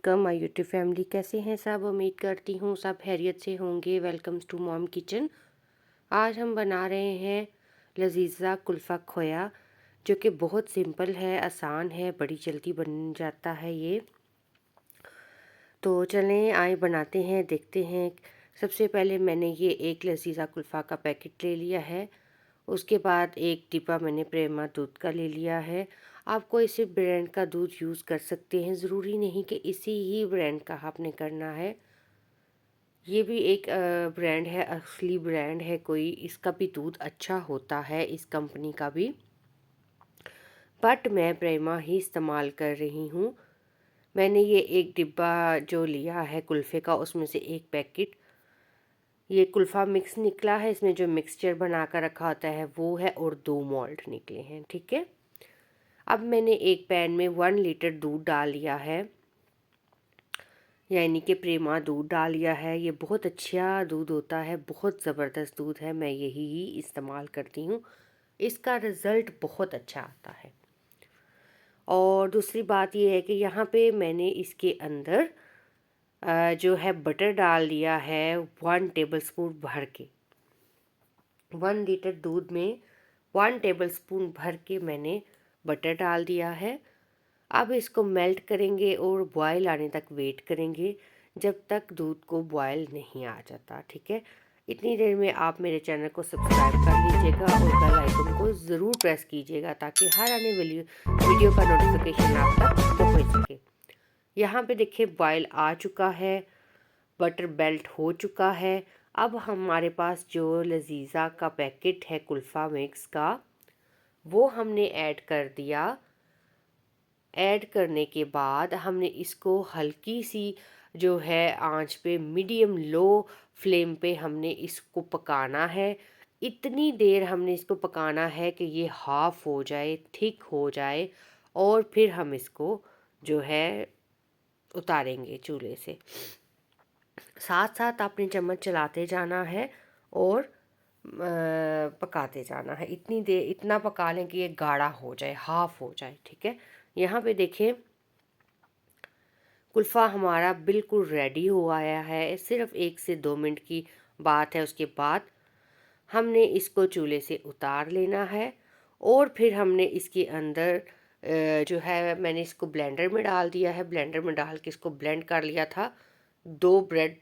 Welcome my YouTube family. कैसे हैं सब? उम्मीद करती हूँ सब खैरियत से होंगे। Welcomes to mom kitchen. आज हम बना रहे हैं लजीज़ा कुल्फ़ा खोया, जो कि बहुत सिंपल है, आसान है, बड़ी जल्दी बन जाता है ये। तो चलें आए बनाते हैं, देखते हैं। सबसे पहले मैंने ये एक लजीज़ा कुल्फ़ा का पैकेट ले लिया है। उसके बाद एक डिब्बा मैंने प्रेमा दूध का ले लिया है। आप कोई से ब्रांड का दूध यूज़ कर सकते हैं, ज़रूरी नहीं कि इसी ही ब्रांड का आपने करना है। ये भी एक ब्रांड है, असली ब्रांड है कोई, इसका भी दूध अच्छा होता है, इस कंपनी का भी। बट मैं प्रेमा ही इस्तेमाल कर रही हूँ। मैंने ये एक डिब्बा जो लिया है कुल्फ़े का, उसमें से एक पैकेट ये कुल्फ़ा मिक्स निकला है। इसमें जो मिक्सचर बना कर रखा होता है वो है, और 2 मोल्ड निकले हैं। ठीक है, अब मैंने एक पैन में 1 लीटर दूध डाल लिया है, यानी कि प्रेमा दूध डाल लिया है। ये बहुत अच्छा दूध होता है, बहुत ज़बरदस्त दूध है, मैं यही ही इस्तेमाल करती हूँ। इसका रिज़ल्ट बहुत अच्छा आता है। और दूसरी बात ये है कि यहाँ पे मैंने इसके अंदर जो है बटर डाल दिया है 1 टेबलस्पून भर के। 1 लीटर दूध में 1 टेबलस्पून भर के मैंने बटर डाल दिया है। अब इसको मेल्ट करेंगे और बॉयल आने तक वेट करेंगे, जब तक दूध को बॉयल नहीं आ जाता। ठीक है, इतनी देर में आप मेरे चैनल को सब्सक्राइब कर लीजिएगा और बेल आइकन को ज़रूर प्रेस कीजिएगा, ताकि हर आने वाली वीडियो का नोटिफिकेशन आप तक पहुंच सके। यहाँ पे देखिए बॉयल आ चुका है, बटर बेल्ट हो चुका है। अब हमारे पास जो लजीज़ा का पैकेट है कुल्फ़ा मिक्स का, वो हमने ऐड कर दिया। ऐड करने के बाद हमने इसको हल्की सी जो है आंच पे, मीडियम लो फ्लेम पे हमने इसको पकाना है। इतनी देर हमने इसको पकाना है कि ये हाफ़ हो जाए, थिक हो जाए, और फिर हम इसको जो है उतारेंगे चूल्हे से। साथ साथ आपने चम्मच चलाते जाना है और पकाते जाना है। इतनी देर इतना पका लें कि ये गाढ़ा हो जाए, हाफ़ हो जाए। ठीक है, यहाँ पे देखिए कुल्फ़ा हमारा बिल्कुल रेडी हो आया है। सिर्फ 1 से 2 मिनट की बात है। उसके बाद हमने इसको चूल्हे से उतार लेना है, और फिर हमने इसके अंदर जो है मैंने इसको ब्लेंडर में डाल दिया है। ब्लेंडर में डाल के इसको ब्लेंड कर लिया था। 2 ब्रेड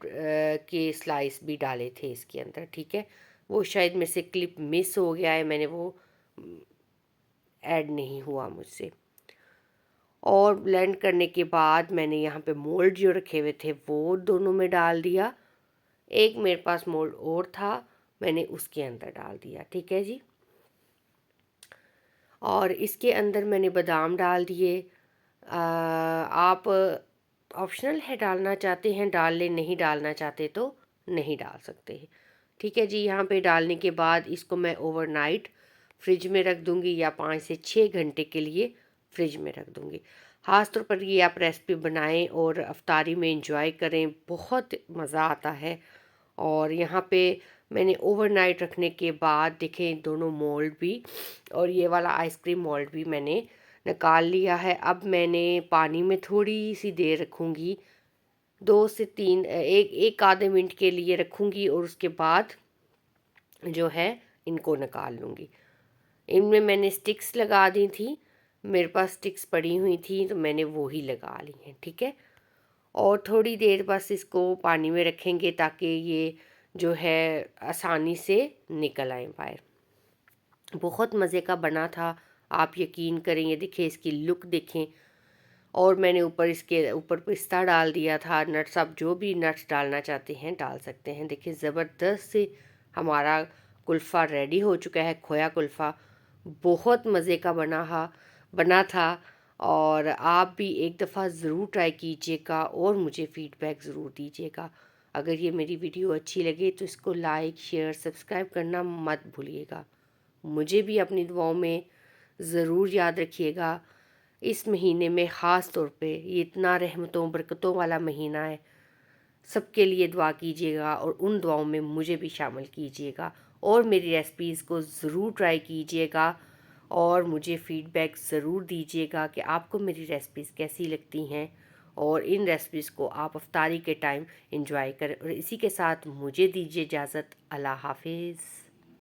के स्लाइस भी डाले थे इसके अंदर। ठीक है, वो शायद मेरे से क्लिप मिस हो गया है, मैंने वो ऐड नहीं हुआ मुझसे। और ब्लेंड करने के बाद मैंने यहाँ पे मोल्ड जो रखे हुए थे वो दोनों में डाल दिया। एक मेरे पास मोल्ड और था, मैंने उसके अंदर डाल दिया। ठीक है जी, और इसके अंदर मैंने बादाम डाल दिए। आप ऑप्शनल है, डालना चाहते हैं डाल लें, नहीं डालना चाहते तो नहीं डाल सकते हैं। ठीक है जी, यहाँ पे डालने के बाद इसको मैं ओवरनाइट फ्रिज में रख दूँगी, या 5 से 6 घंटे के लिए फ्रिज में रख दूँगी। ख़ास तौर पर ये आप रेसिपी बनाएं और अफ्तारी में इंजॉय करें, बहुत मज़ा आता है। और यहाँ पे मैंने ओवरनाइट रखने के बाद देखें दोनों मोल्ड भी, और ये वाला आइसक्रीम मोल्ड भी मैंने निकाल लिया है। अब मैंने पानी में थोड़ी सी देर रखूँगी, 2 से 3 एक आधे मिनट के लिए रखूँगी, और उसके बाद जो है इनको निकाल लूँगी। इनमें मैंने स्टिक्स लगा दी थी, मेरे पास स्टिक्स पड़ी हुई थी तो मैंने वो ही लगा ली हैं। ठीक है, और थोड़ी देर बस इसको पानी में रखेंगे ताकि ये जो है आसानी से निकल आए बाहर। बहुत मज़े का बना था, आप यकीन करें। ये देखिए इसकी लुक देखें। और मैंने ऊपर इसके ऊपर पिस्ता डाल दिया था, नट्स, आप जो भी नट्स डालना चाहते हैं डाल सकते हैं। देखिए ज़बरदस्त से हमारा कुल्फ़ा रेडी हो चुका है, खोया कुल्फ़ा। बहुत मज़े का बना था। और आप भी एक दफ़ा ज़रूर ट्राई कीजिएगा और मुझे फ़ीडबैक ज़रूर दीजिएगा। अगर ये मेरी वीडियो अच्छी लगे तो इसको लाइक, शेयर, सब्सक्राइब करना मत भूलिएगा। मुझे भी अपनी दुआओं में ज़रूर याद रखिएगा। इस महीने में ख़ास तौर पे ये इतना रहमतों बरकतों वाला महीना है, सबके लिए दुआ कीजिएगा, और उन दुआओं में मुझे भी शामिल कीजिएगा, और मेरी रेसिपीज़ को ज़रूर ट्राई कीजिएगा, और मुझे फ़ीडबैक ज़रूर दीजिएगा कि आपको मेरी रेसिपीज़ कैसी लगती हैं, और इन रेसिपीज़ को आप अफ्तारी के टाइम इंजॉय करें। और इसी के साथ मुझे दीजिए इजाज़त। अल्लाह हाफिज़।